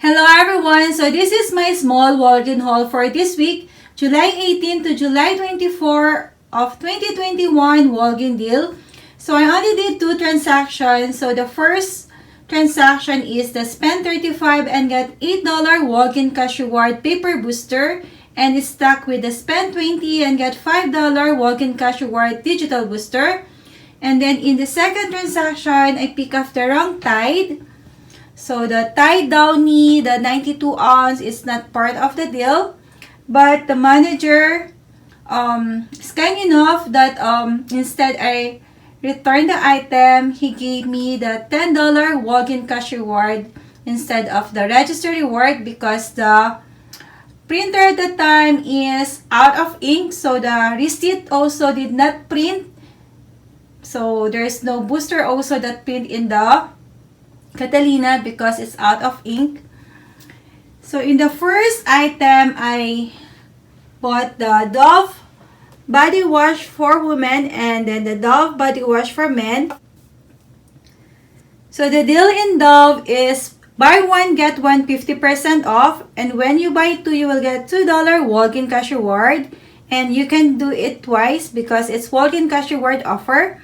Hello everyone! So this is my small Walgreens haul for this week, July 18 to July 24 of 2021 Walgreens Deal. So I only did 2 transactions. So the first transaction is the spend $35 and get $8 Walgreens Cash Reward Paper Booster, and it's stuck with the spend $20 and get $5 Walgreens Cash Reward Digital Booster. And then in the second transaction, I pick up the wrong Tide. So the Tide Downy, the 92 ounce is not part of the deal. But the manager is kind enough that instead I returned the item, he gave me the $10 Walgreens Cash Reward instead of the register reward because the printer at the time is out of ink. So the receipt also did not print. So there's no booster also that print in the Catalina because it's out of ink. So in the first item, I bought the Dove Body Wash for women and then the Dove Body Wash for men. So the deal in Dove is buy one, get one 50% off. And when you buy two, you will get $2 Walgreens Cash Reward. And you can do it twice because it's Walgreens Cash Reward offer.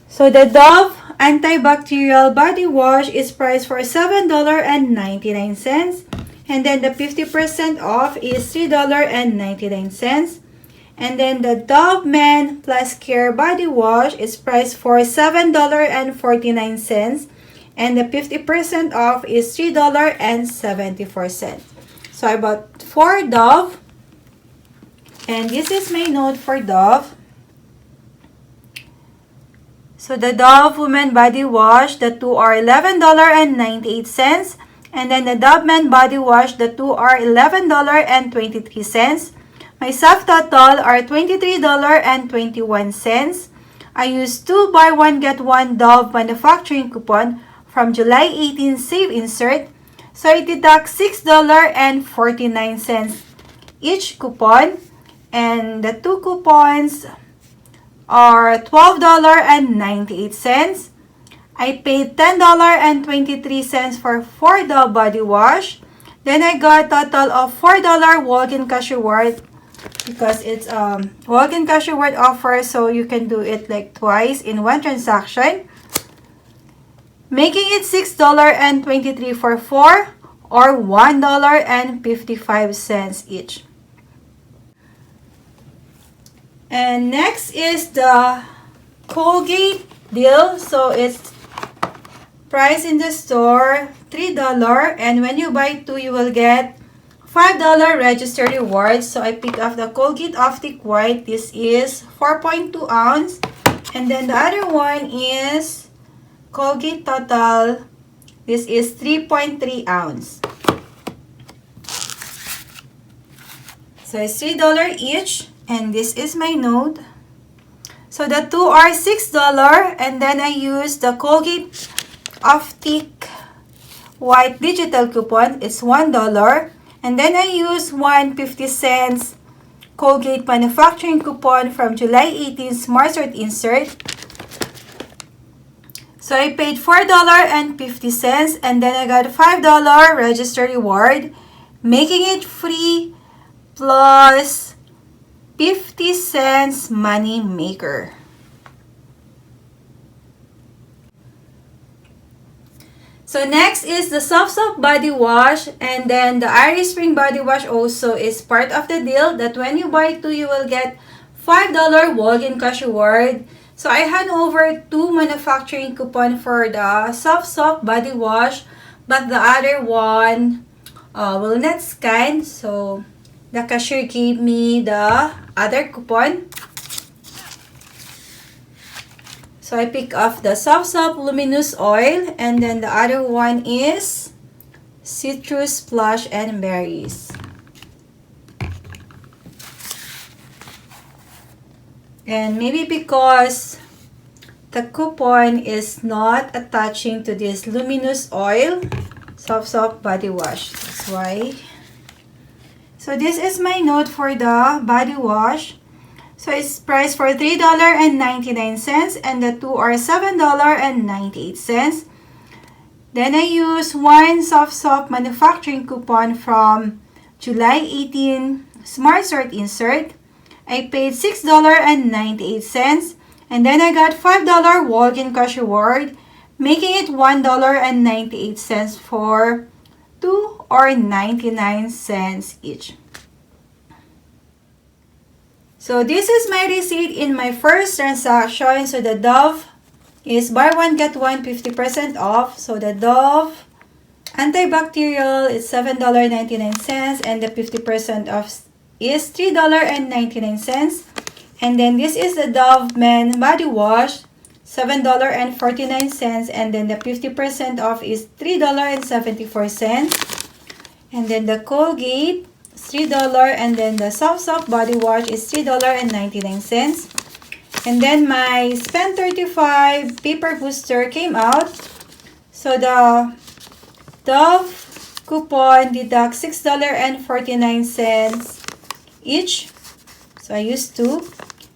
So the Dove Antibacterial Body Wash is priced for $7.99. And then the 50% off is $3.99. And then the Dove Men Plus Care Body Wash is priced for $7.49. And the 50% off is $3.74. So I bought 4 Dove. And this is my note for Dove. So the Dove Women Body Wash, the 2 are $11.98. And then the Dove Men Body Wash, the 2 are $11.23. My subtotal are $23.21. I used 2 buy 1 get 1 Dove manufacturing coupon from July 18 Save Insert. So it deducts $6.49 each coupon. And the 2 coupons are $12.98. I paid $10.23 for 4 Dove Body Wash. Then I got a total of $4 Walgreens Cash Reward because it's Walgreens Cash Reward offer, so you can do it like twice in one transaction, making it $6.23 for 4 or $1.55 each. And next is the Colgate Deal. So it's price in the store $3, and when you buy 2, you will get $5 register reward. So I pick up the Colgate Optic White. This is 4.2 ounce. And then the other one is Colgate Total. This is 3.3 ounce. So it's $3 each. And this is my note. So the 2 are $6. And then I use the Colgate Optic White Digital Coupon. It's $1. And then I use 1.50 Colgate Manufacturing Coupon from July 18 Smart Sort Insert. So I paid $4.50 and then I got $5 register reward, making it free plus 50 cents money maker. So next is the Softsoap Body Wash, and then the Irish Spring Body Wash also is part of the deal that when you buy 2, you will get $5 Walgreens Cash Reward. So I had over 2 manufacturing coupon for the Softsoap Body Wash, but the other one will not scan. So the cashier gave me the other coupon. So I pick off the Softsoap Luminous Oil, and then the other one is Citrus Splash and Berries. And maybe because the coupon is not attaching to this Luminous Oil Softsoap Body Wash. That's why. So this is my note for the body wash. So it's priced for $3.99 and the 2 are $7.98. Then I use one Softsoap manufacturing coupon from July 18 Smart Sort Insert. I paid $6.98, and then I got $5 Walgreens cash reward, making it $1.98 for $2.99 each. So this is my receipt in my first transaction. So the Dove is buy one get one 50% off. So the Dove antibacterial is $7.99, and the 50% off is $3.99. And then this is the Dove Men Bodywash, $7.49, and then the 50% off is $3.74. And then the Colgate is $3, and then the Softsoap Body Wash is $3.99. And then my Spend 35 paper booster came out. So the Dove coupon deducts $6.49 each. So I used 2.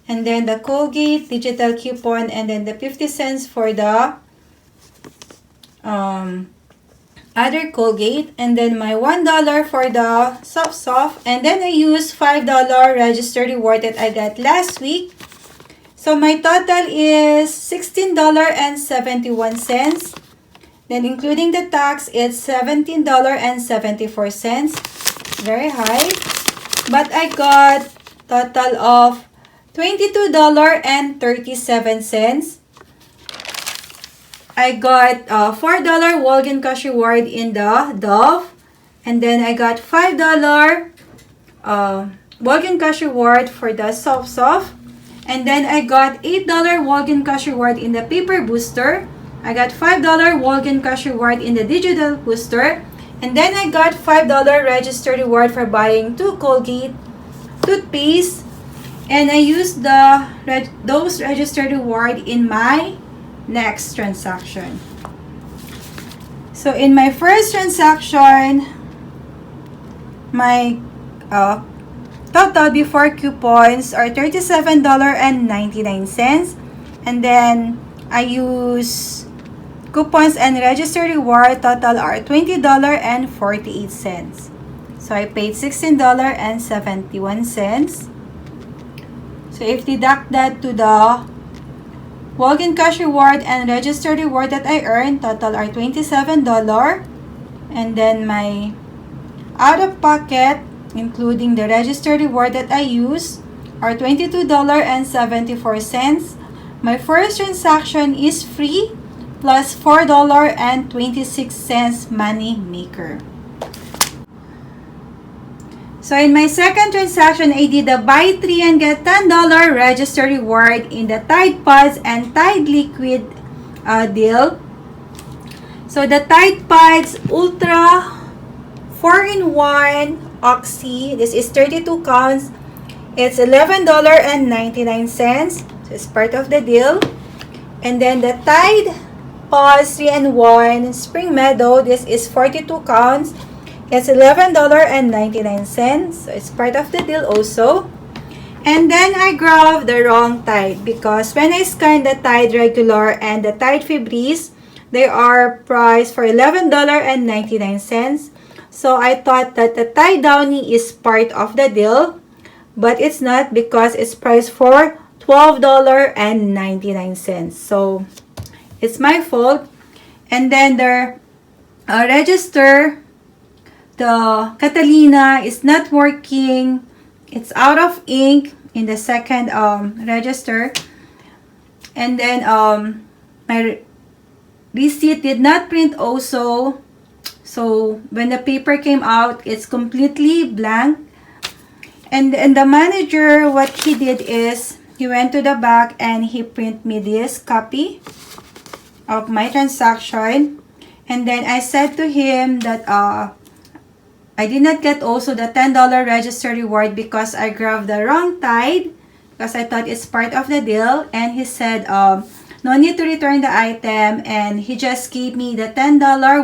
And then the Colgate digital coupon, and then the 50 cents for the other Colgate, and then my $1 for the Softsoap, and then I used $5 register reward that I got last week. So my total is $16.71. Then including the tax, it's $17.74. Very high. But I got total of $22.37. I got $4 Walgreens cash reward in the Dove. And then I got $5 Walgreens cash reward for the Softsoap. And then I got $8 Walgreens cash reward in the paper booster. I got $5 Walgreens cash reward in the digital booster. And then I got $5 register reward for buying 2 Colgate toothpaste. And I used those registered reward in my next transaction. So in my first transaction, my total before coupons are $37.99. And then I use coupons and registered reward, total are $20.48. So I paid $16.71. So if deduct that to the Walgreens cash reward and registered reward that I earned, total are $27. And then my out of pocket, including the registered reward that I use, are $22.74. My first transaction is free plus $4.26 money maker. So in my second transaction, I did a buy 3 and get $10 register reward in the Tide Pods and Tide Liquid deal. So the Tide Pods Ultra 4-in-1 Oxy, this is 32 counts. It's $11.99. So it's part of the deal. And then the Tide Pods 3-in-1 Spring Meadow, this is 42 counts. It's $11.99. So it's part of the deal also. And then I grabbed the wrong Tide because when I scanned the Tide Regular and the Tide Febreze, they are priced for $11.99. So I thought that the Tide Downy is part of the deal, but it's not because it's priced for $12.99. So it's my fault. And then the register, the Catalina is not working. It's out of ink in the second register. And then my receipt did not print also. So when the paper came out, it's completely blank. And the manager, what he did is he went to the back and he printed me this copy of my transaction. And then I said to him that I did not get also the $10 register reward because I grabbed the wrong Tide because I thought it's part of the deal. And he said no need to return the item, and he just gave me the $10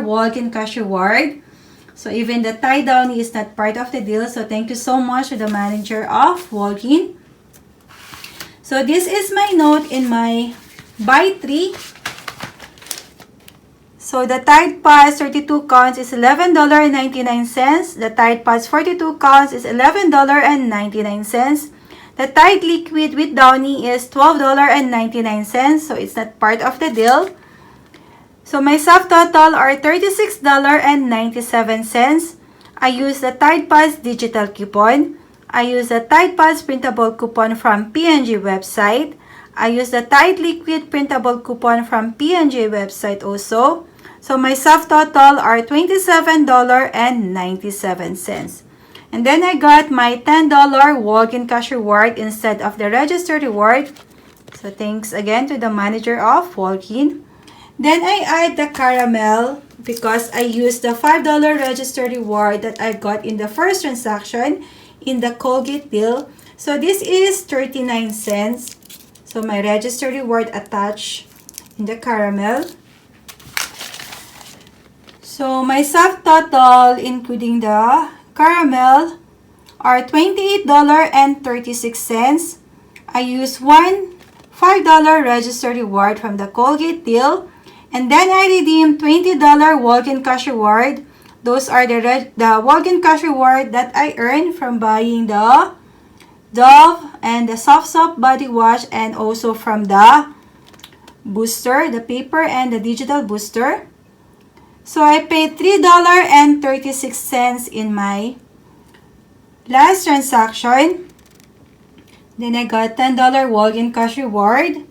Walgreens cash reward. So even the Tide Downy is not part of the deal. So thank you so much to the manager of Walgreens. So this is my note in my buy 3. So the Tide Pods 32 counts is $11.99. The Tide Pods 42 counts is $11.99. The Tide Liquid with Downy is $12.99. So it's not part of the deal. So my subtotal are $36.97. I use the Tide Pods digital coupon. I use the Tide Pods printable coupon from P&G website. I use the Tide Liquid printable coupon from P&G website also. So my subtotal are $27.97. And then I got my $10 Walgreens cash reward instead of the registered reward. So thanks again to the manager of Walgreens. Then I add the caramel because I used the $5 registered reward that I got in the first transaction in the Colgate Deal. So this is 39 cents. So my registered reward attached in the caramel. So my subtotal including the caramel are $28.36. I use one $5 registered reward from the Colgate Deal. And then I redeem $20 Walgreens cash reward. Those are the Walgreens cash reward that I earned from buying the Dove and the Softsoap body wash, and also from the booster, the paper and the digital booster. So I paid $3.36 in my last transaction. Then I got $10 Walgreens cash reward.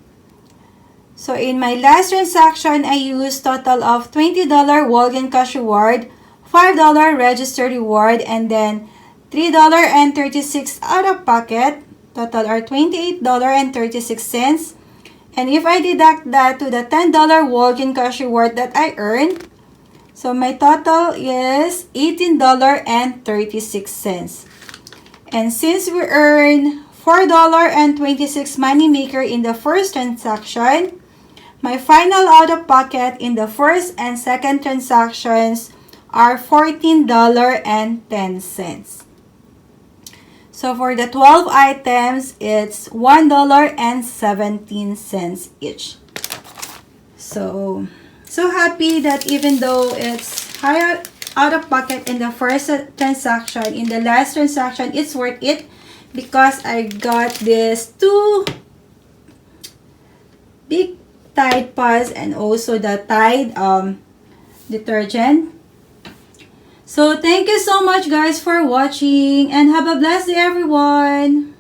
So in my last transaction, I used total of $20 Walgreens cash reward, $5 registered reward, and then $3.36 out of pocket. Total are $28.36. And if I deduct that to the $10 Walgreens cash reward that I earned, so my total is $18.36. And since we earned $4.26 moneymaker in the first transaction, my final out-of-pocket in the first and second transactions are $14.10. So for the 12 items, it's $1.17 each. So happy that even though it's higher out-of-pocket in the first transaction, in the last transaction, it's worth it because I got this two big Tide Pods and also the Tide detergent. So thank you so much guys for watching and have a blessed day everyone.